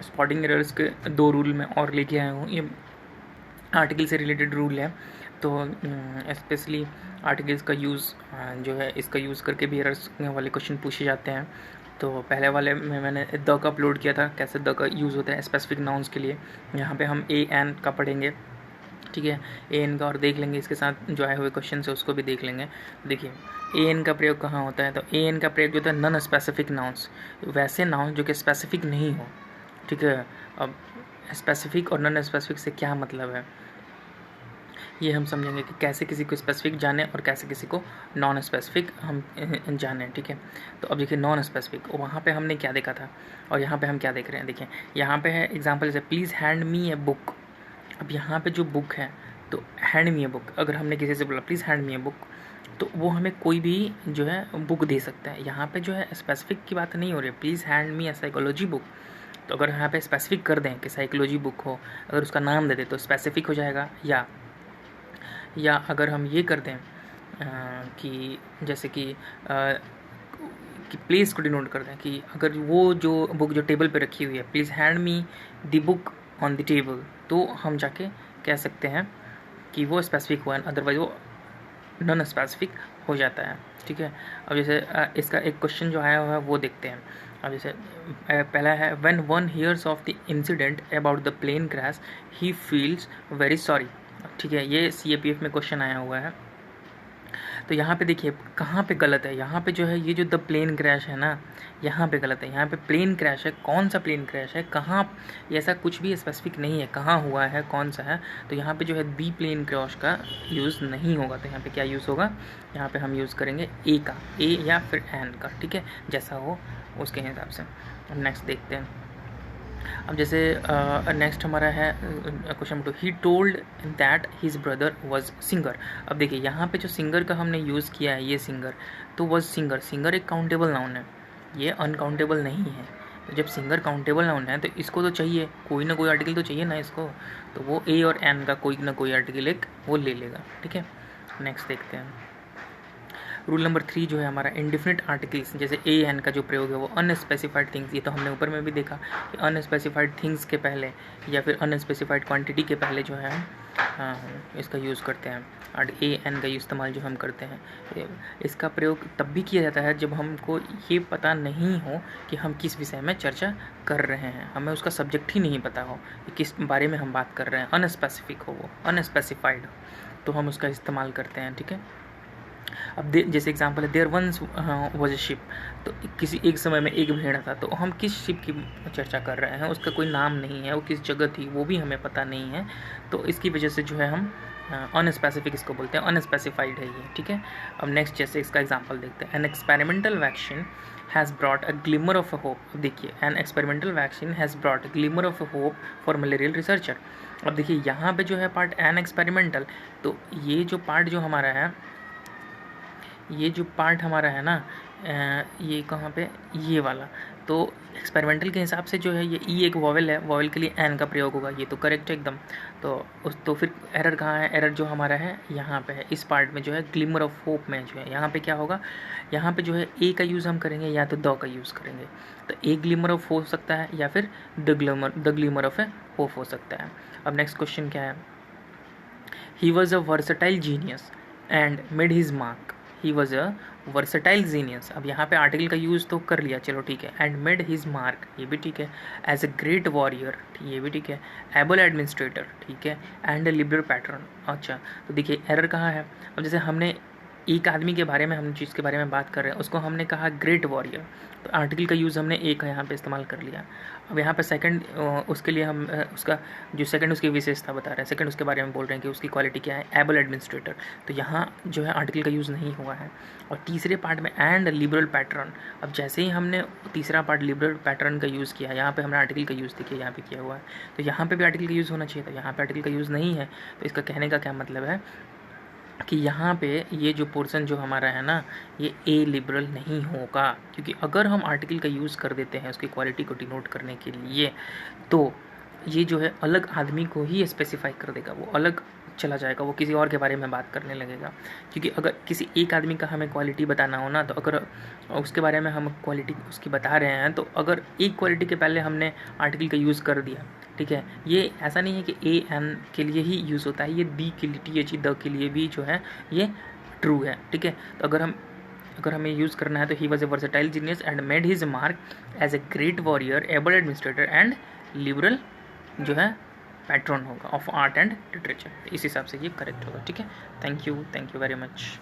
Spotting errors के 2 rule मैं और लेके आया हूँ। ये आर्टिकल से रिलेटेड रूल है, तो स्पेशली आर्टिकल्स का यूज़ जो है, इसका यूज़ करके भी एरर्स वाले क्वेश्चन पूछे जाते हैं। तो पहले वाले में मैंने द का अपलोड किया था, कैसे द का यूज़ होता है स्पेसिफिक नाउन्स के लिए। यहाँ पे हम ए एन का पढ़ेंगे, ठीक है, ए एन का, और देख लेंगे इसके साथ जो आए हुए क्वेश्चन है उसको भी देख लेंगे। देखिए ए एन का प्रयोग कहाँ होता है, तो ए एन का प्रयोग जो होता है नॉन स्पेसिफिक नाउन्स, वैसे नाउन जो कि स्पेसिफिक नहीं हो, ठीक है। अब स्पेसिफिक और नॉन स्पेसिफिक से क्या मतलब है, ये हम समझेंगे कि कैसे किसी को स्पेसिफिक जाने और कैसे किसी को नॉन स्पेसिफिक हम जाने, ठीक है। तो अब देखिए नॉन स्पेसिफिक, वहाँ पे हमने क्या देखा था और यहाँ पे हम क्या देख रहे हैं। देखिए यहाँ पे है एग्जांपल जैसे please hand me a book. अब यहाँ पे जो बुक है, तो हैंड मी ए बुक, अगर हमने किसी से बोला please hand me a book, तो वो हमें कोई भी जो है बुक दे सकता है। यहाँ पे जो है स्पेसिफिक की बात नहीं हो रही है, please hand me A psychology book. तो अगर यहाँ पे स्पेसिफिक कर दें कि साइकोलॉजी बुक हो, अगर उसका नाम दे दें तो स्पेसिफिक हो जाएगा। या अगर हम ये कर दें कि जैसे कि प्लेस को डिनोट कर दें कि अगर वो जो बुक जो टेबल पे रखी हुई है, please hand me the book on the table, तो हम जाके कह सकते हैं कि वो स्पेसिफिक हुआ है, अदरवाइज वो नॉन स्पेसिफिक हो जाता है, ठीक है। अब जैसे इसका एक क्वेश्चन जो आया हुआ है वो देखते हैं। अब जैसे पहला है when one hears of the incident about the plane crash he feels very sorry, ठीक है। ये CAPF में क्वेश्चन आया हुआ है। तो यहाँ पे देखिए कहाँ पे गलत है, यहाँ पे जो है ये जो द प्लेन क्रैश है ना, यहाँ पे गलत है। यहाँ पे प्लेन क्रैश है, कौन सा प्लेन क्रैश है, कहाँ, ऐसा कुछ भी स्पेसिफिक नहीं है कहाँ हुआ है, कौन सा है। तो यहाँ पे जो है दी प्लेन क्रैश का यूज़ नहीं होगा। तो यहाँ पे क्या यूज़ होगा, यहाँ पे हम यूज़ करेंगे ए का, ए या फिर एन का, ठीक है, जैसा हो उसके हिसाब से। अब नेक्स्ट देखते हैं। अब जैसे नेक्स्ट हमारा है question number 2, he told that his brother was singer. अब देखिए यहाँ पे जो सिंगर का हमने यूज़ किया है, ये सिंगर, तो वॉज सिंगर, सिंगर एक काउंटेबल नाउन है, ये अनकाउंटेबल नहीं है। तो जब सिंगर काउंटेबल नाउन है तो इसको तो चाहिए, कोई ना कोई आर्टिकल तो चाहिए ना इसको, तो वो ए और एन का कोई ना कोई आर्टिकल एक वो ले लेगा, ठीक है। नेक्स्ट देखते हैं। रूल नंबर 3 जो है हमारा इंडिफिनिट आर्टिकल्स, जैसे ए एन का जो प्रयोग है वो अनस्पेसिफाइड थिंग्स, ये तो हमने ऊपर में भी देखा कि अनस्पेसिफाइड थिंग्स के पहले या फिर अनस्पेसिफाइड क्वांटिटी के पहले जो है इसका यूज़ करते हैं, और ए एन का इस्तेमाल जो हम करते हैं। इसका प्रयोग तब भी किया जाता है जब हमको ये पता नहीं हो कि हम किस विषय में चर्चा कर रहे हैं, हमें उसका सब्जेक्ट ही नहीं पता हो कि किस बारे में हम बात कर रहे हैं, अनस्पेसिफिक हो वो, अनस्पेसिफाइड, तो हम उसका इस्तेमाल करते हैं, ठीक है। अब जैसे एग्जांपल है there once was a ship, तो किसी एक समय में एक भेड़ था, तो हम किस शिप की चर्चा कर रहे हैं, उसका कोई नाम नहीं है, वो किस जगह थी वो भी हमें पता नहीं है, तो इसकी वजह से जो है हम अनस्पेसिफिक इसको बोलते हैं, अनस्पेसिफाइड है ये, ठीक है। अब नेक्स्ट जैसे इसका एग्जांपल देखते हैं। An experimental vaccine has brought a glimmer of a hope. देखिए an experimental vaccine has brought a glimmer of a hope for malarial researcher. अब देखिए यहाँ पे जो है पार्ट एन एक्सपेरिमेंटल, तो ये जो पार्ट जो हमारा है, ये जो पार्ट हमारा है ना, ये कहाँ पे, ये वाला, तो एक्सपेरिमेंटल के हिसाब से जो है ये ई एक वॉवेल है, वॉवेल के लिए एन का प्रयोग होगा, ये तो करेक्ट है एकदम। तो फिर एरर कहाँ है, एरर जो हमारा है यहाँ पे है, इस पार्ट में जो है ग्लिमर ऑफ होप में जो है यहाँ पे क्या होगा, यहाँ पे जो है ए का यूज़ हम करेंगे या तो द का यूज़ करेंगे। तो ए ग्लिमर ऑफ हो सकता है या फिर द ग्लिमर ऑफ होप हो सकता है। अब नेक्स्ट क्वेश्चन क्या है, he was a versatile genius and made his mark. He was a versatile genius, अब यहाँ पे आर्टिकल का यूज़ तो कर लिया, चलो ठीक है, एंड मेड हिज मार्क, ये भी ठीक है, एज अ ग्रेट वॉरियर, ये भी ठीक है, एबल एडमिनिस्ट्रेटर, ठीक है, एंड अ लिबरल पैटर्न। अच्छा, तो देखिए एरर कहाँ है। अब जैसे हमने एक आदमी के बारे में, हम चीज़ के बारे में बात कर रहे हैं, उसको हमने कहा ग्रेट वॉरियर, तो आर्टिकल का यूज़ हमने एक यहाँ पे इस्तेमाल कर लिया। अब यहाँ पे सेकंड, उसके लिए हम उसका जो सेकंड उसकी विशेषता बता रहे हैं, सेकंड उसके बारे में बोल रहे हैं कि उसकी क्वालिटी क्या है, एबल एडमिनिस्ट्रेटर, तो यहाँ जो है आर्टिकल का यूज़ नहीं हुआ है। और तीसरे पार्ट में एंड लिबरल पैटर्न, अब जैसे ही हमने तीसरा पार्ट लिबरल पैटर्न का यूज़ किया, यहाँ पे हमने आर्टिकल का यूज़ देखिए यहाँ पे किया हुआ है, तो यहाँ पे भी आर्टिकल का यूज़ होना चाहिए था, यहाँ पे आर्टिकल का यूज़ नहीं है। तो इसका कहने का क्या मतलब है कि यहाँ पे ये जो पोर्शन जो हमारा है ना, ये ए लिबरल नहीं होगा, क्योंकि अगर हम आर्टिकल का यूज़ कर देते हैं उसकी क्वालिटी को डिनोट करने के लिए, तो ये जो है अलग आदमी को ही स्पेसिफाई कर देगा, वो अलग चला जाएगा, वो किसी और के बारे में बात करने लगेगा। क्योंकि अगर किसी एक आदमी का हमें क्वालिटी बताना हो ना, तो अगर उसके बारे में हम क्वालिटी उसकी बता रहे हैं, तो अगर एक क्वालिटी के पहले हमने आर्टिकल का यूज़ कर दिया, ठीक है, ये ऐसा नहीं है कि ए एन के लिए ही यूज़ होता है, ये दी के लिए, टी एच ई द के लिए भी जो है ये ट्रू है, ठीक है। तो अगर हमें यूज़ करना है तो he was a versatile genius and made his mark as a great warrior, able administrator and liberal जो है पैट्रन होगा ऑफ आर्ट एंड लिटरेचर। इस हिसाब से ये करेक्ट होगा, ठीक है। Thank you very much.